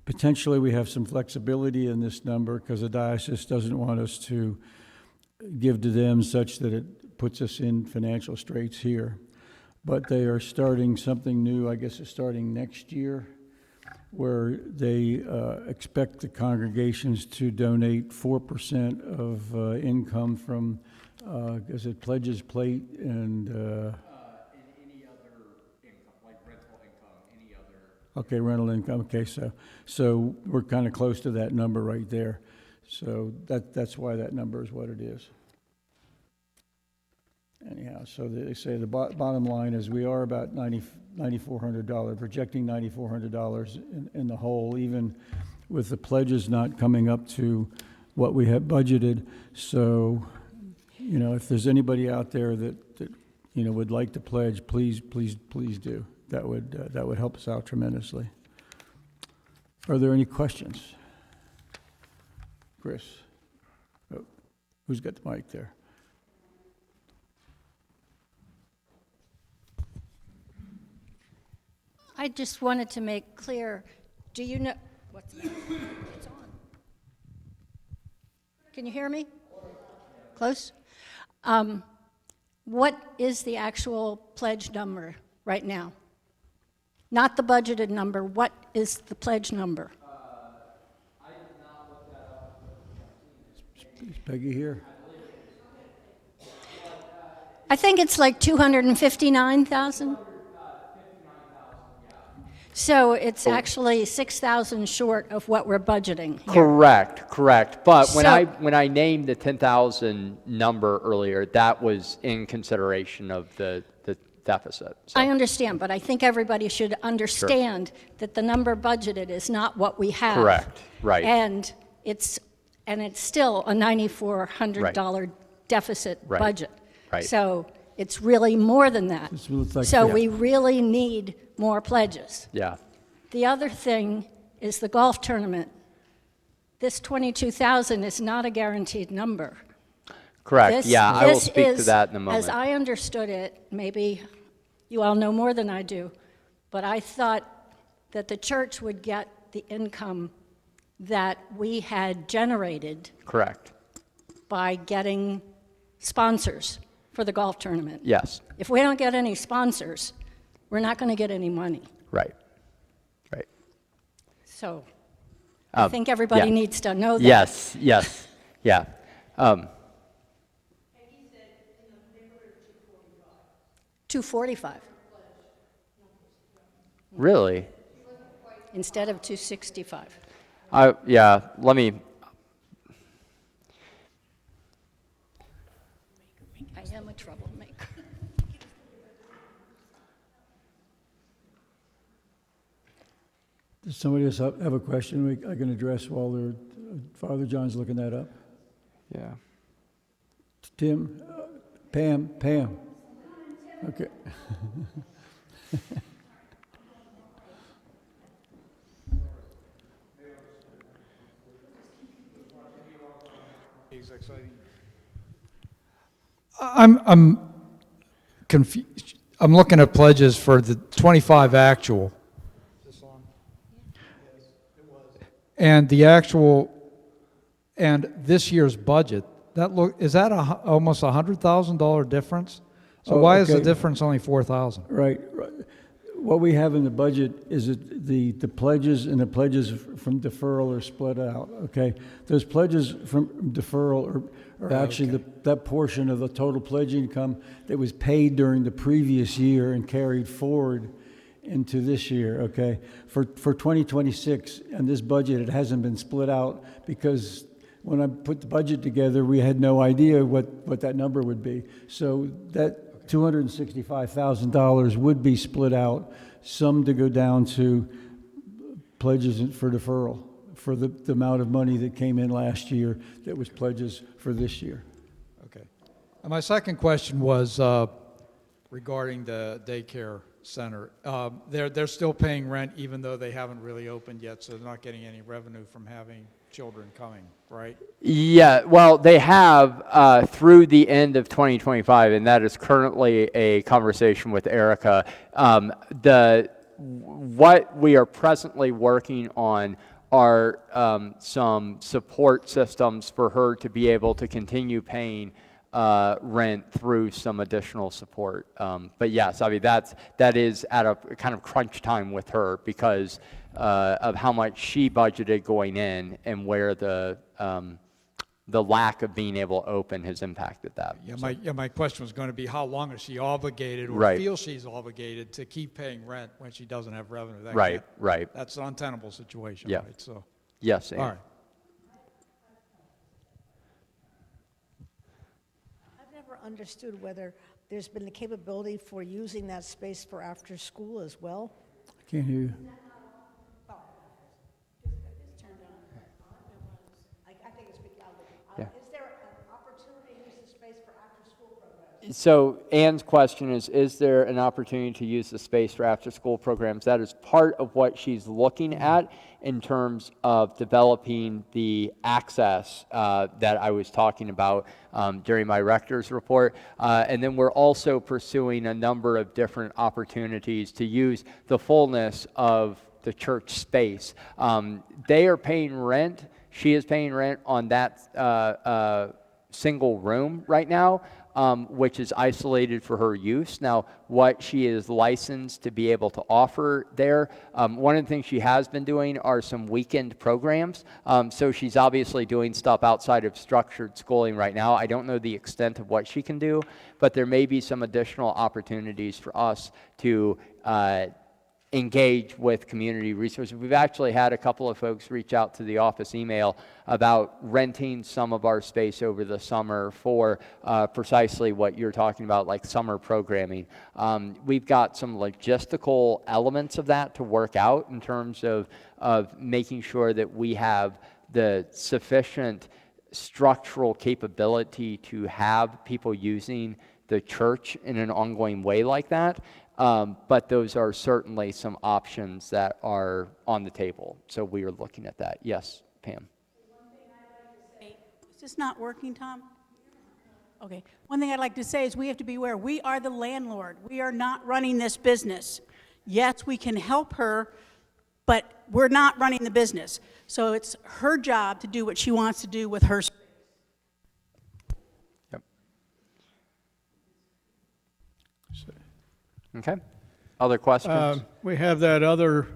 Potentially we have some flexibility in this number because the diocese doesn't want us to give to them such that it puts us in financial straits here. But they are starting something new, I guess it's starting next year, where they expect the congregations to donate 4% of income from, is it pledges plate and... any other income, like rental income, any other... Okay, rental income, okay, so we're kind of close to that number right there. So that's why that number is what it is. Anyhow, so they say the bottom line is we are about $9,400, projecting $9,400 in the hole, even with the pledges not coming up to what we have budgeted. So, if there's anybody out there that would like to pledge, please do. That would help us out tremendously. Are there any questions? Chris? Oh, who's got the mic there? I just wanted to make clear, do you know, what's that? It's on. Can you hear me? Close? What is the actual pledge number right now? Not the budgeted number, what is the pledge number? I Is Peggy here? I think it's like 259,000. So it's actually 6,000 short of what we're budgeting here. Correct. But when So- when I named the 10,000 number earlier, that was in consideration of the deficit. So, I understand, but I think everybody should understand that the number budgeted is not what we have. Correct, right. And it's still a $9,400 deficit Right, budget. right. So it's really more than that. This looks like- So Yeah. we really need more pledges. yeah, The other thing is the golf tournament. This 22,000 is not a guaranteed number. correct. This- Yeah, I will this speak to is, that in a moment. As I understood it, maybe you all know more than I do, but I thought that the church would get the income that we had generated Correct. by getting sponsors for the golf tournament. Yes, If we don't get any sponsors, we're not going to get any money. right. So I think everybody yeah. needs to know that. Yes, yeah. 245 Really? instead of 265. Yeah, let me, I am a troublemaker. Does somebody else have a question I can address while Father John's looking that up? yeah. Tim? Pam? Okay. I'm confused. I'm looking at pledges for the 25 actual. And the actual, and this year's budget, is that almost $100,000 difference? So Oh, why is the okay. difference only 4,000? Right. What we have in the budget is that the pledges and the pledges from deferral are split out, okay? Those pledges from deferral are actually that portion of the total pledge income that was paid during the previous year and carried forward into this year, okay? For 2026 and this budget, it hasn't been split out because when I put the budget together, we had no idea what that number would be. So that $265,000 would be split out, some to go down to pledges for deferral for the amount of money that came in last year that was pledges for this year. Okay. And my second question was regarding the daycare center. They're still paying rent even though they haven't really opened yet, so they're not getting any revenue from having children coming, right? Yeah, well, they have through the end of 2025, and that is currently a conversation with Erica. What we are presently working on are some support systems for her to be able to continue paying rent through some additional support. But yes, I mean that is at a kind of crunch time with her because of how much she budgeted going in and where the lack of being able to open has impacted that. My question was going to be how long is she obligated or Right. feels she's obligated to keep paying rent when she doesn't have revenue? Right. That's an untenable situation, Yeah. right? So, Yes, all Ann. right. I've never understood whether there's been the capability for using that space for after school as well. Can't hear you. I think it's speak loudly. Yeah. Is there an opportunity to use the space for after-school programs? So Ann's question is there an opportunity to use the space for after-school programs? That is part of what she's looking at in terms of developing the access that I was talking about during my rector's report. And then we're also pursuing a number of different opportunities to use the fullness of the church space. They are paying rent. She is paying rent on that single room right now, which is isolated for her use. Now, what she is licensed to be able to offer there, one of the things she has been doing are some weekend programs. So she's obviously doing stuff outside of structured schooling right now. I don't know the extent of what she can do, but there may be some additional opportunities for us to engage with community resources. We've actually had a couple of folks reach out to the office email about renting some of our space over the summer for precisely what you're talking about, like summer programming. We've got some logistical elements of that to work out in terms of making sure that we have the sufficient structural capability to have people using the church in an ongoing way like that. But those are certainly some options that are on the table. So we are looking at that. Yes, Pam. One thing I'd like to say, is this not working, Tom? Okay. One thing I'd like to say is we have to be aware, we are the landlord. We are not running this business. Yes, we can help her, but we're not running the business. So it's her job to do what she wants to do with her space. Yep. Okay. Other questions? We have that other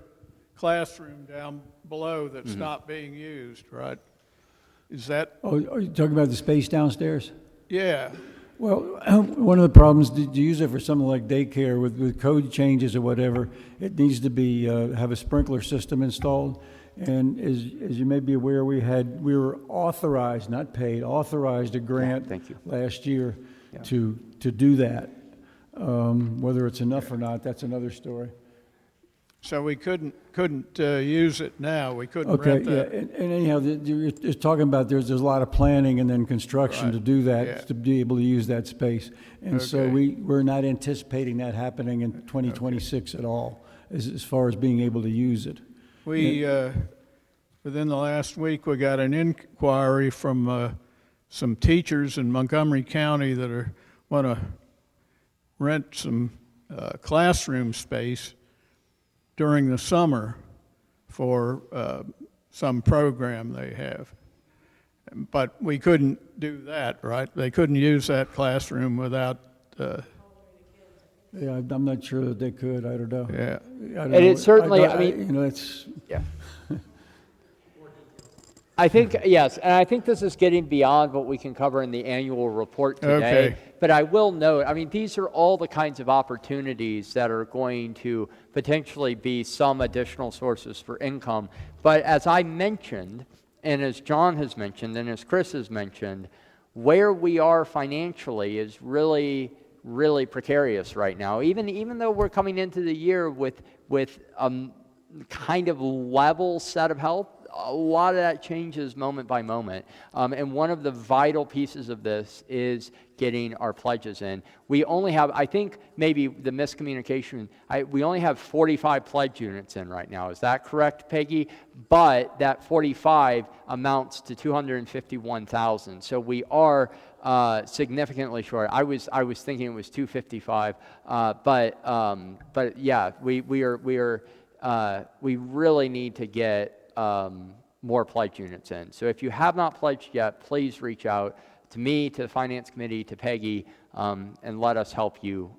classroom down below that's not being used, right? Is that, Oh, are you talking about the space downstairs? yeah, Well, one of the problems, to use it for something like daycare with code changes or whatever, it needs to be, have a sprinkler system installed. And as you may be aware, we were authorized, not paid, authorized a grant thank you. last year to do that. Whether it's enough or not, that's another story. so we couldn't use it now, we couldn't Okay, rent yeah, that. and anyhow, you're talking about there's a lot of planning and then construction Right, to do that, yeah. to be able to use that space. And so Okay. we're not anticipating that happening in 2026 at all, as far as being able to use it. We, within the last week, we got an inquiry from some teachers in Montgomery County that want to rent some classroom space during the summer for some program they have. But we couldn't do that, right? They couldn't use that classroom without, Yeah, I'm not sure that they could, I don't know. yeah. I don't And know. it's certainly, I mean- You know, it's, Yeah. I think, yes, and I think this is getting beyond what we can cover in the annual report today. Okay. But I will note, I mean, these are all the kinds of opportunities that are going to potentially be some additional sources for income. But as I mentioned, and as John has mentioned, and as Chris has mentioned, where we are financially is really, really precarious right now. Even though we're coming into the year with kind of level set of help, a lot of that changes moment by moment. And one of the vital pieces of this is getting our pledges in. We only have, I think maybe the miscommunication, we only have 45 pledge units in right now. Is that correct, Peggy? But that 45 amounts to 251,000. So we are significantly short. I was thinking it was 255, but yeah, we really need to get more pledge units in. So if you have not pledged yet, please reach out to me, to the Finance Committee, to Peggy, and let us help you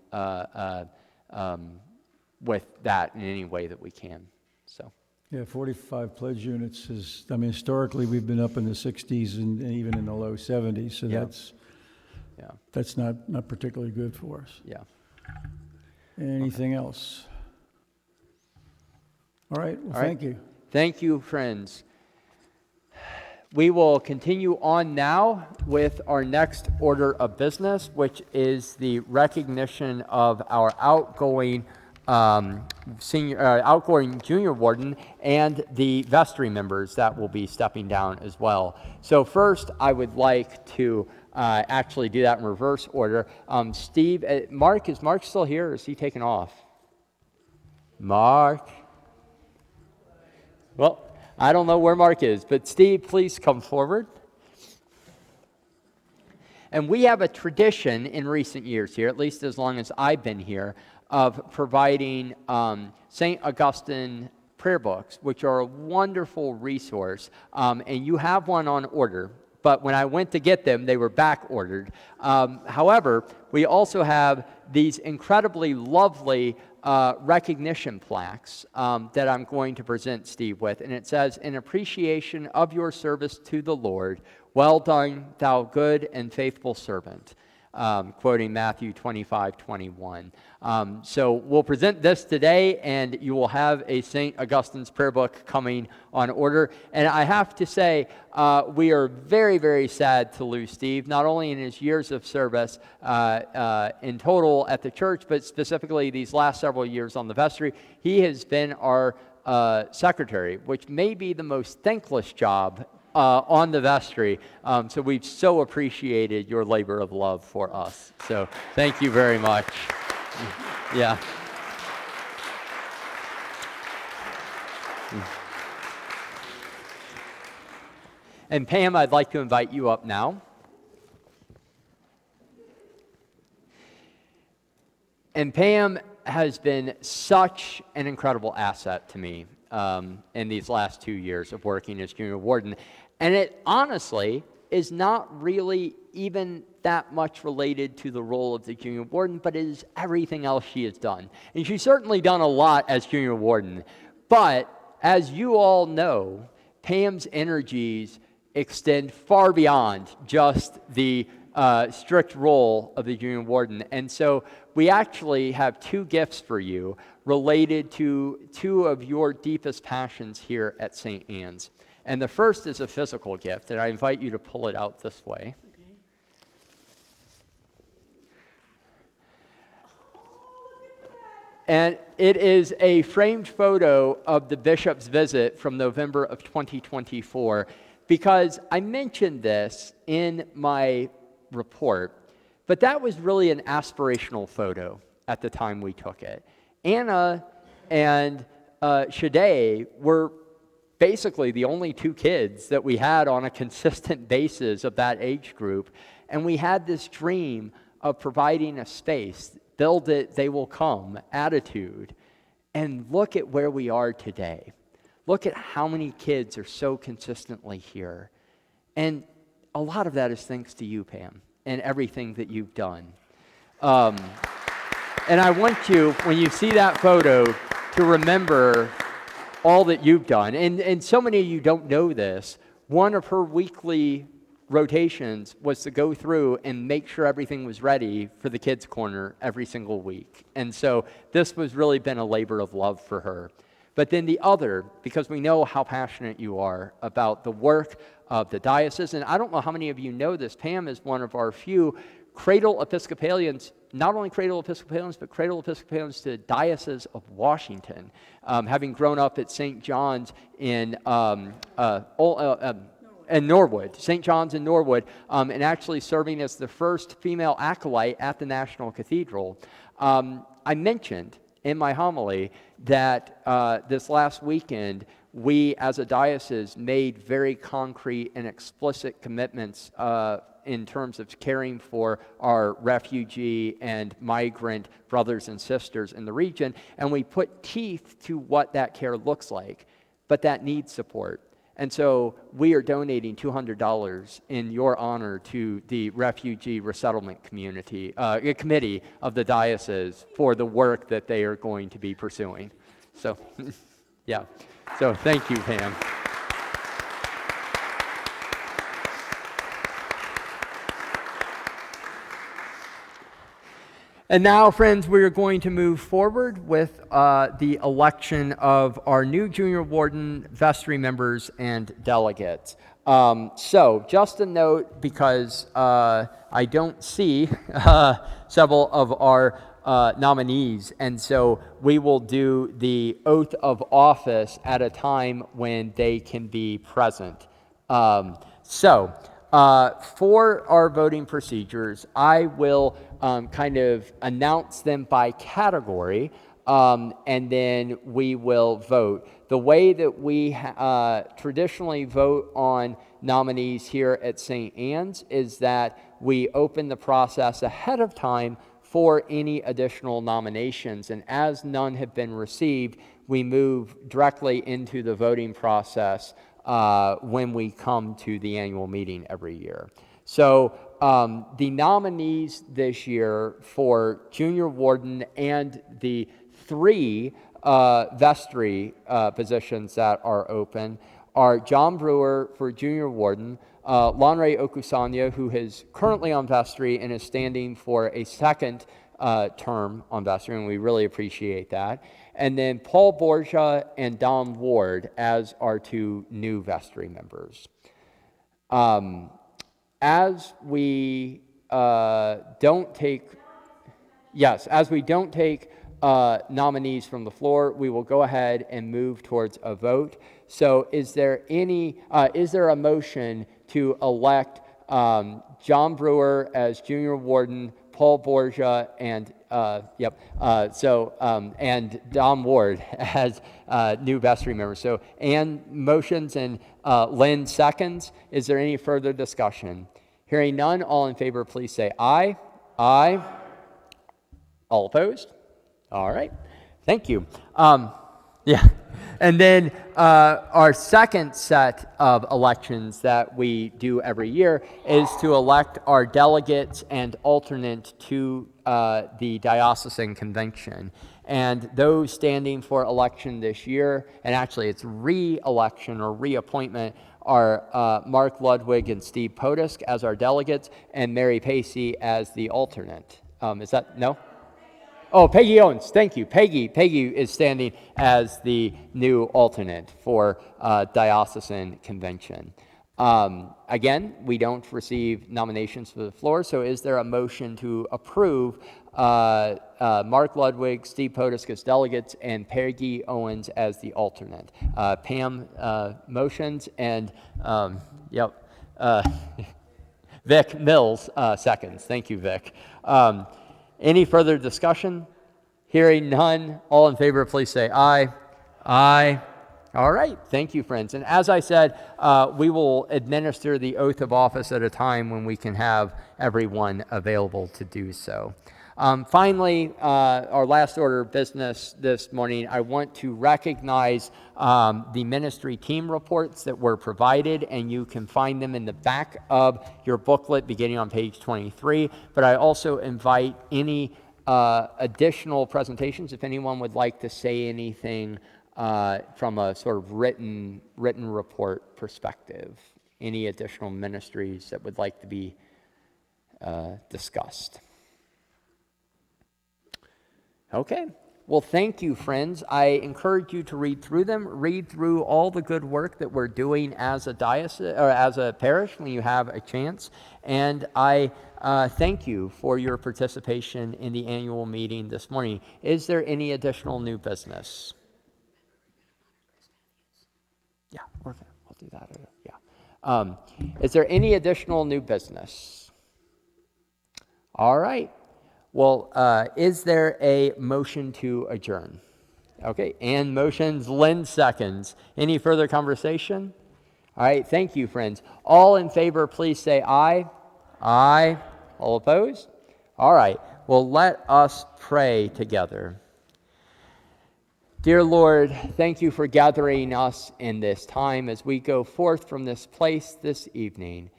with that in any way that we can. So. yeah, 45 pledge units is, I mean, historically, we've been up in the 60s and even in the low 70s, so Yeah. that's not particularly good for us. Yeah. Anything else? All right, well, All right. thank you. Thank you, friends. We will continue on now with our next order of business, which is the recognition of our outgoing outgoing junior warden and the vestry members that will be stepping down as well. So first, I would like to actually do that in reverse order. Steve, is Mark still here, or is he taken off? Mark? Well, I don't know where Mark is, but Steve, please come forward. And we have a tradition in recent years here, at least as long as I've been here, of providing St. Augustine prayer books, which are a wonderful resource. And you have one on order, but when I went to get them, they were back ordered. However, we also have these incredibly lovely recognition plaques that I'm going to present Steve with, and it says, "In appreciation of your service to the Lord, well done, thou good and faithful servant," quoting Matthew 25:21. So we'll present this today, and you will have a St. Augustine's prayer book coming on order. And I have to say, we are very, very sad to lose Steve, not only in his years of service in total at the church, but specifically these last several years on the vestry. He has been our secretary, which may be the most thankless job on the vestry. So we've so appreciated your labor of love for us. So thank you very much. Yeah. And Pam, I'd like to invite you up now. And Pam has been such an incredible asset to me in these last 2 years of working as junior warden. And it honestly is not really even that much related to the role of the junior warden, but it is everything else she has done. And she's certainly done a lot as junior warden. But as you all know, Pam's energies extend far beyond just the strict role of the junior warden. And so we actually have 2 gifts for you related to 2 of your deepest passions here at St. Anne's. And the first is a physical gift, and I invite you to pull it out this way. Okay. And it is a framed photo of the bishop's visit from November of 2024, because I mentioned this in my report, but that was really an aspirational photo at the time we took it. Anna and Shade were basically the only 2 kids that we had on a consistent basis of that age group, and we had this dream of providing a space, build it, they will come attitude. And look at where we are today. Look at how many kids are so consistently here. And a lot of that is thanks to you, Pam, and everything that you've done. And I want you, when you see that photo, to remember all that you've done. And so many of you don't know this. One of her weekly rotations was to go through and make sure everything was ready for the kids' corner every single week. And so this was really been a labor of love for her. But then the other, because we know how passionate you are about the work of the diocese, and I don't know how many of you know this, Pam is one of our few cradle Episcopalians, not only cradle Episcopalians, but cradle Episcopalians to the Diocese of Washington, having grown up at St. John's in Norwood, St. John's in Norwood, and actually serving as the first female acolyte at the National Cathedral. I mentioned in my homily that this last weekend, we as a diocese made very concrete and explicit commitments in terms of caring for our refugee and migrant brothers and sisters in the region, and we put teeth to what that care looks like, but that needs support. And so we are donating $200 in your honor to the Refugee Resettlement Committee of the diocese for the work that they are going to be pursuing. So, yeah. So thank you, Pam. And now, friends, we are going to move forward with the election of our new junior warden, vestry members, and delegates. So, just a note, because I don't see several of our nominees, and so we will do the oath of office at a time when they can be present. For our voting procedures, I will kind of announce them by category, and then we will vote. The way that we traditionally vote on nominees here at St. Anne's is that we open the process ahead of time for any additional nominations, and as none have been received, we move directly into the voting process when we come to the annual meeting every year. So the nominees this year for junior warden and the 3 vestry positions that are open are John Brewer for junior warden, Lanre Okusanya, who is currently on vestry and is standing for a second term on vestry, and we really appreciate that. And then Paul Borgia and Don Ward as our 2 new vestry members. As we don't take nominees from the floor, we will go ahead and move towards a vote. So is there a motion to elect John Brewer as junior warden, Paul Borgia, and and Don Ward as new vestry members? So Ann motions and Lynn seconds. Is there any further discussion? Hearing none, all in favor, please say aye. Aye. All opposed? All right. Thank you. And then our second set of elections that we do every year is to elect our delegates and alternate to the diocesan convention. And those standing for election this year, and actually it's re-election or reappointment, are Mark Ludwig and Steve Potusk as our delegates and Mary Pacey as the alternate. Is that, no? Oh, Peggy Owens, thank you. Peggy is standing as the new alternate for diocesan convention. Again, we don't receive nominations for the floor, so is there a motion to approve Mark Ludwig, Steve Potusk as delegates, and Peggy Owens as the alternate? Pam motions, and Vic Mills seconds. Thank you, Vic. Any further discussion? Hearing none, all in favor, please say aye. Aye. All right, thank you, friends. And as I said, we will administer the oath of office at a time when we can have everyone available to do so. Finally, our last order of business this morning, I want to recognize the ministry team reports that were provided, and you can find them in the back of your booklet beginning on page 23. But I also invite any additional presentations, if anyone would like to say anything from a sort of written report perspective, any additional ministries that would like to be discussed. Okay. Well, thank you, friends. I encourage you to read through them. Read through all the good work that we're doing as a diocese or as a parish when you have a chance. And I thank you for your participation in the annual meeting this morning. Is there any additional new business? Yeah, I'll do that. Yeah. Is there any additional new business? All right. Well, is there a motion to adjourn? Okay, Ann motions, Lynn seconds. Any further conversation? All right, thank you, friends. All in favor, please say aye. Aye. All opposed? All right, well, let us pray together. Dear Lord, thank you for gathering us in this time as we go forth from this place this evening.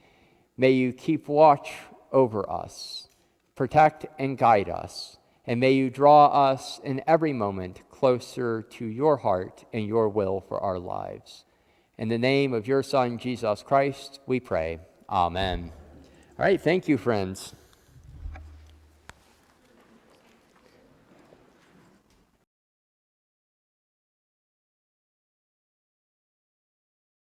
May you keep watch over us. Protect and guide us, and may you draw us in every moment closer to your heart and your will for our lives. In the name of your Son, Jesus Christ, we pray. Amen. All right, thank you, friends.